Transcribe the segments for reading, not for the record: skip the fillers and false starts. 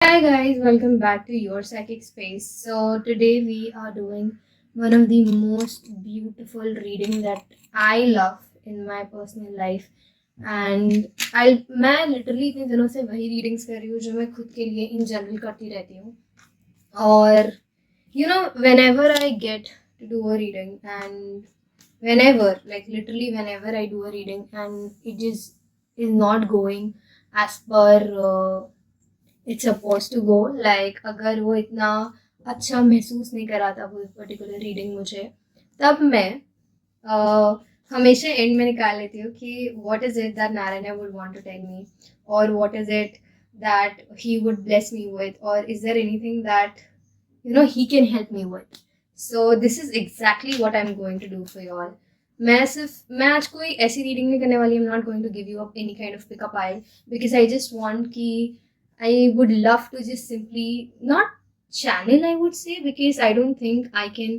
Hi guys, welcome back to Your Psychic Space. So today we are doing one of the most beautiful reading that I love in my personal life. And मैं literally इतने दिनों से वही readings कर रही हूँ जो मैं खुद के लिए in general करती रहती हूँ. और whenever I get to do a reading and whenever I do a reading and it is not going as per it's suppose to go like अगर वो इतना अच्छा महसूस नहीं कराता वो पर्टिकुलर रीडिंग मुझे तब मैं हमेशा एंड में निकाल लेती हूँ कि what is it that Narayan would want to tell me और what is it that he would bless me with और is there anything that he can help me with. So this is exactly what I'm going to do for you all. मैं आज कोई ऐसी reading नहीं करने वाली. I'm not going to give you up any kind of pick up pile because I just want कि I would love to just simply not channel, I would say, because I don't think I can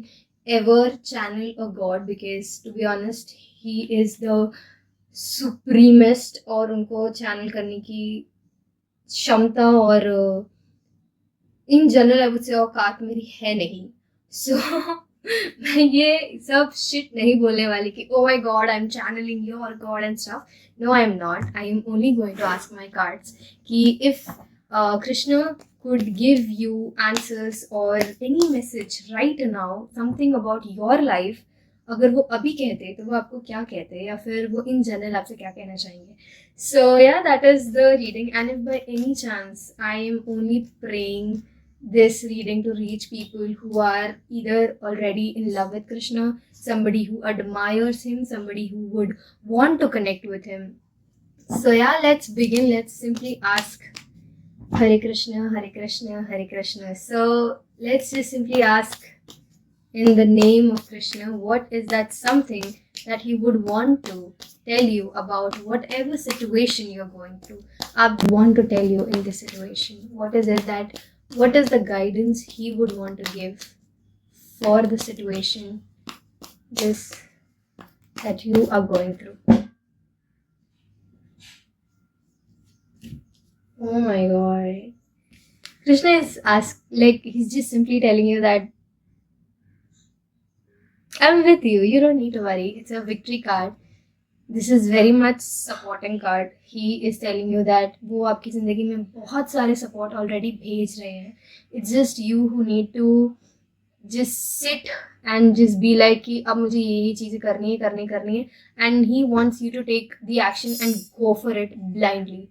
ever channel a god because to be honest he is the supremest और उनको channel करने की क्षमता और in general I would say औकात मेरी है नहीं. सो मैं ये सब शिट नहीं बोलने वाली कि oh my God I am channelling your God and stuff. No I am not. I am only going to ask my cards कि if Krishna could give you answers or any message right now, something about your life, अगर वो अभी कहते तो वो आपको क्या कहते या फिर वो इन जनरल आपसे क्या कहना चाहेंगे. So yeah, that is the reading, and if by any chance I am only praying this reading to reach people who are either already in love with Krishna, somebody who admires him, somebody who would want to connect with him. So yeah, let's begin. Let's simply ask Hare Krishna, Hare Krishna, Hare Krishna. So let's just simply ask in the name of Krishna, what is that something that he would want to tell you about whatever situation you're going through. I want to tell you in this situation. What is the guidance he would want to give for the situation this that you are going through. Oh my god. Krishna is he's just simply telling you that I'm with you. You don't need to worry. It's a victory card. This is very much supporting card. He is telling you that वो आपकी ज़िंदगी में बहुत सारे support already भेज रहे हैं. It's just you who need to just sit and just be like कि अब मुझे ये चीज़ें करनी है and he wants you to take the action and go for it blindly.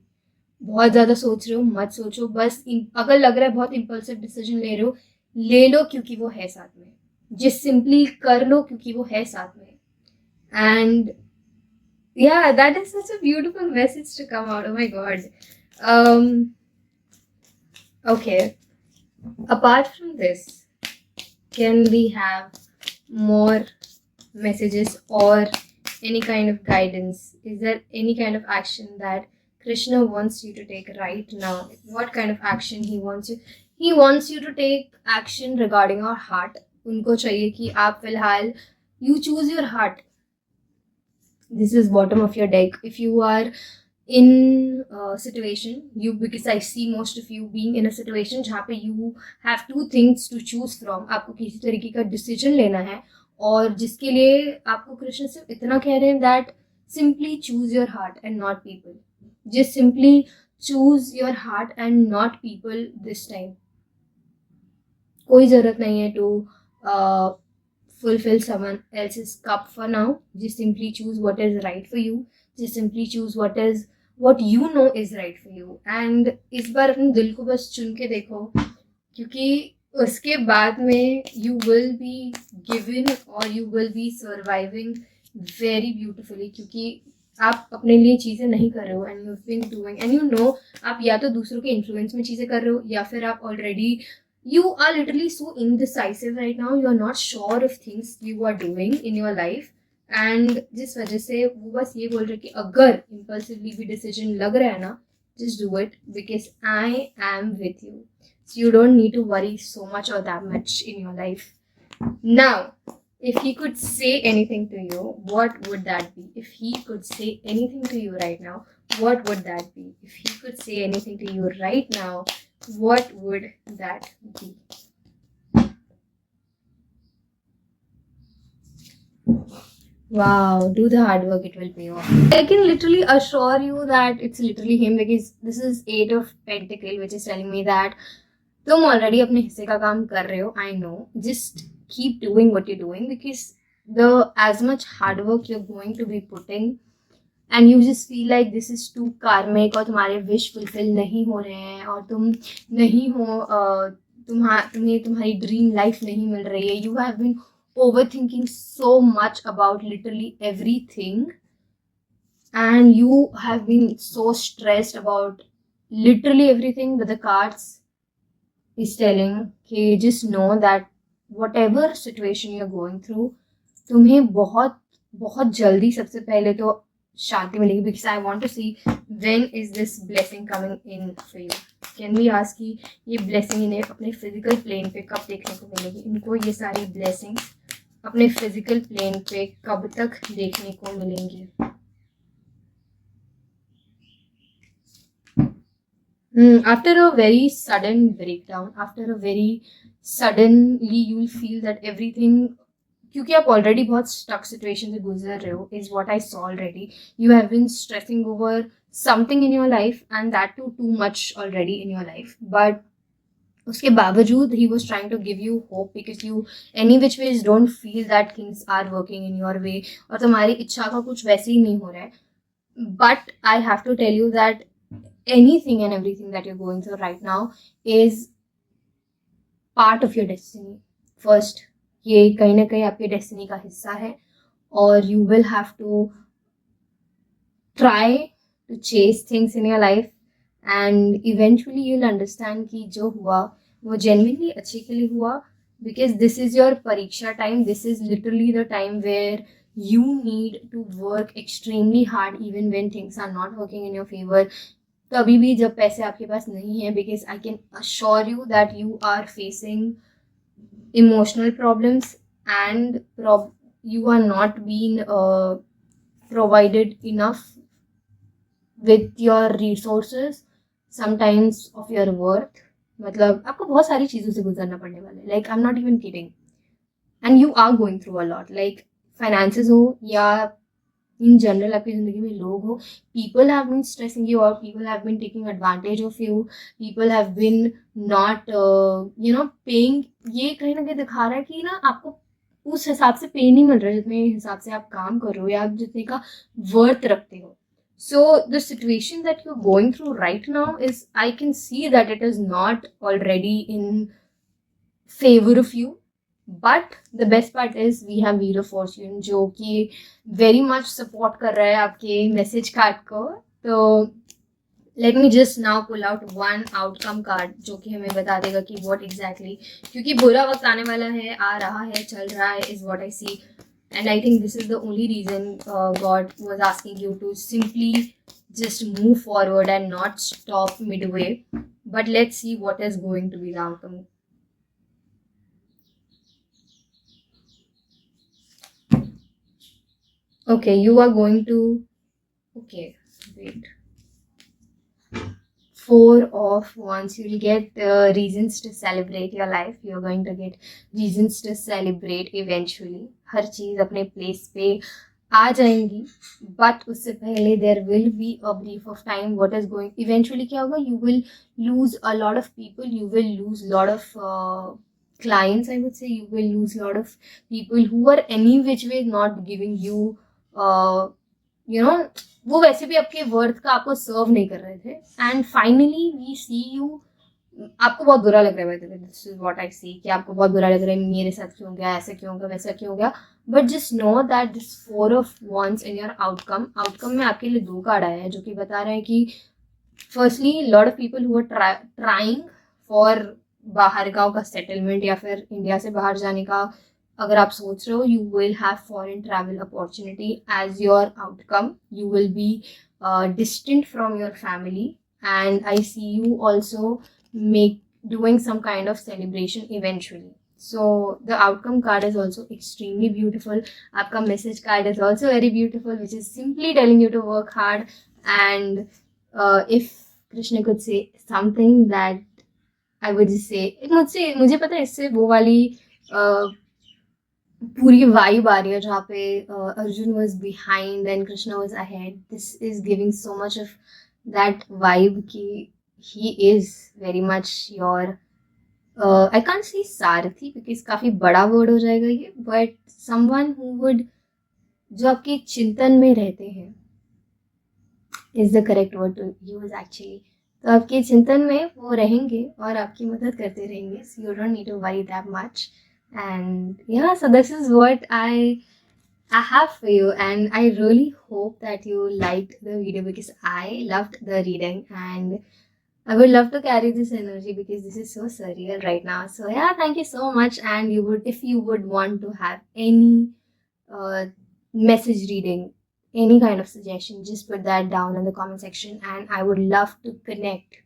बहुत ज़्यादा सोच रहे हो मत सोचो. बस अगर लग रहा है बहुत impulsive decision ले रहे हो ले लो क्योंकि वो है साथ में. just simply कर लो क्योंकि वो है साथ में. And yeah, that is such a beautiful message to come out. Oh my god. Okay, apart from this, can we have more messages or any kind of guidance? Is there any kind of action that Krishna wants you to take right now? What kind of action he wants you? He wants you to take action regarding your heart. उनको चाहिए कि आप फिलहाल you choose your heart. This is bottom of your deck. If you are in a situation, because I see most of you being in a situation जहाँ पे you have two things to choose from. आपको किसी तरीके का decision लेना है और जिसके लिए आपको कृष्ण सिर्फ इतना कह रहे हैं that simply choose your heart and not people. Just simply choose your heart and not people this time. कोई ज़रूरत नहीं है to fulfill someone else's cup for now. Just simply choose what is right for you. Just simply choose what you know is right for you. And इस बार अपने दिल को बस चुन के देखो क्योंकि उसके बाद में you will be given or you will be surviving very beautifully क्योंकि आप अपने लिए चीज़ें नहीं कर रहे हो and you've been doing and you know आप या तो दूसरों के influence में चीज़ें कर रहे हो या फिर आप already you are literally so indecisive right now. You are not sure of things you are doing in your life. And जिस वजह से वो बस ये बोल रहे कि अगर impulsively भी decision लग रहा है ना just do it because I am with you. So you don't need to worry so much or that much in your life. Now, If he could say anything to you, what would that be? If he could say anything to you right now, what would that be? If he could say anything to you right now, what would that be? Wow, do the hard work, it will pay off. I can literally assure you that it's literally him, because this is 8 of Pentacle, which is telling me that तुम already अपने हिस्से का काम कर रहे हो. I know, just keep doing what you doing, because the as much hard work you are going to be putting and you just feel like this is too karmic, और तुम्हारे विश फुलफिल नहीं हो रहे हैं, और तुम नहीं हो, तुम्हें तुम्हारी ड्रीम लाइफ नहीं मिल रही है. You have been overthinking so much about literally everything, and you have been so stressed about literally everything, but the cards is telling कि just know that whatever situation you're going through, तुम्हें बहुत बहुत जल्दी सबसे पहले तो शांति मिलेगी. because I want to see when is this blessing coming in for you. Can we ask कि ये blessing इन्हें अपने physical plane पे कब देखने को मिलेगी? इनको ये सारी blessings अपने physical plane पे कब तक देखने को मिलेंगी? After a very sudden breakdown, after a very suddenly you will feel that everything, क्योंकि आप ऑलरेडी बहुत स्टक सिचुएशन से गुजर रहे हो, is what I saw already. You have been stressing over something in your life, and that too much already in your life. But उसके बावजूद ही was trying to give you hope, because you any which ways don't feel that things are working in your way, और तुम्हारी इच्छा का कुछ वैसे ही नहीं हो रहा है. But I have to tell you that anything and everything that you're going through right now is part of your destiny. First, ये कहीं ना कहीं आपके डेस्टिनी का हिस्सा है, और you will have to try to chase things in your life, and eventually you'll understand कि जो हुआ वो genuinely अच्छे के लिए हुआ, because this is your परीक्षा time. This is literally the time where you need to work extremely hard even when things are not working in your favor. कभी भी जब पैसे आपके पास नहीं है, because I can assure you that you are facing emotional problems, and you are not being provided enough with your resources sometimes of your worth. मतलब आपको बहुत सारी चीज़ों से गुजरना पड़ने वाला है. like I'm not even kidding, and you are going through a lot, like finances हो या इन जनरल आपकी जिंदगी में लोग हो. People have been stressing you out, people have been taking advantage of you, people have been not paying. ये कहीं ना कहीं दिखा रहा है कि ना आपको उस हिसाब से पे नहीं मिल रहा है जितने हिसाब से आप काम कर रहे हो या आप जितने का वर्थ रखते हो. So the situation that you are going through right now is, I can see that it is not already in favour of you. But the best part is we have wheel of fortune, जो कि very much support कर रहा है आपके message card को. तो let me just now pull out one outcome card जो कि हमें बता देगा कि व्हाट एग्जैक्टली, क्योंकि बुरा वक्त आने वाला है, आ रहा है, चल रहा है, is what I see. And I think this is the only reason God was asking you to simply just move forward and not stop midway. But let's see what is going to be the outcome. Okay, you are going to, okay, wait. 4 of Wands, you will get reasons to celebrate your life. You are going to get reasons to celebrate eventually. हर चीज़ अपने place पे आ जाएंगी, but उससे पहले there will be a brief of time. What is going, eventually क्या होगा? You will lose a lot of people. You will lose a lot of clients. I would say you will lose a lot of people who are any which way not giving you, you know, वो वैसे भी आपके worth का आपको सर्व नहीं कर रहे थे. And finally we see you, आपको बहुत बुरा लग रहा है. This is what I see, कि आपको बहुत बुरा लग रहा है, मेरे साथ क्यों गया, ऐसा क्यों गया, वैसा क्यों गया. But just know that this 4 of Wands in your outcome में आपके लिए 2 कार्ड आया है जो कि बता रहे हैं कि firstly lot of people who are trying for बाहर गाँव का सेटलमेंट या फिर इंडिया से बाहर जाने का अगर आप सोच रहे हो, you will have foreign travel opportunity as your outcome. You will be distant from your family, and I see you also make doing some kind of celebration eventually. So the outcome card is also extremely beautiful. Aapka message card is also very beautiful, which is simply telling you to work hard. And if Krishna could say something that I would just say, मुझे पता है इससे वो वाली पूरी vibe आ रही है जहाँ पे Arjun was behind and Krishna was ahead. This is giving so much of that vibe कि he is very much your, I can't say sarathi because काफी बड़ा वर्ड हो जाएगा ये, बट समवन हु वुड, जो आपके चिंतन में रहते हैं, is the correct word to use actually. तो आपके चिंतन में वो रहेंगे और आपकी मदद करते रहेंगे. So you don't need to worry that much. And yeah, so this is what I have for you, and I really hope that you liked the video because I loved the reading, and I would love to carry this energy because this is so surreal right now. So yeah, thank you so much. And you would, if you would want to have any message reading, any kind of suggestion, just put that down in the comment section, and I would love to connect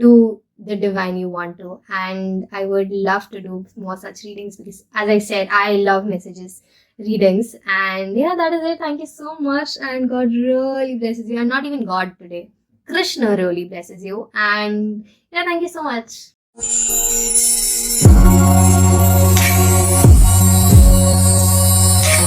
to the divine you want to, and I would love to do more such readings because, as I said, I love messages readings. And yeah, that is it. Thank you so much, and God really blesses you, and not even God today, Krishna really blesses you. And yeah, thank you so much.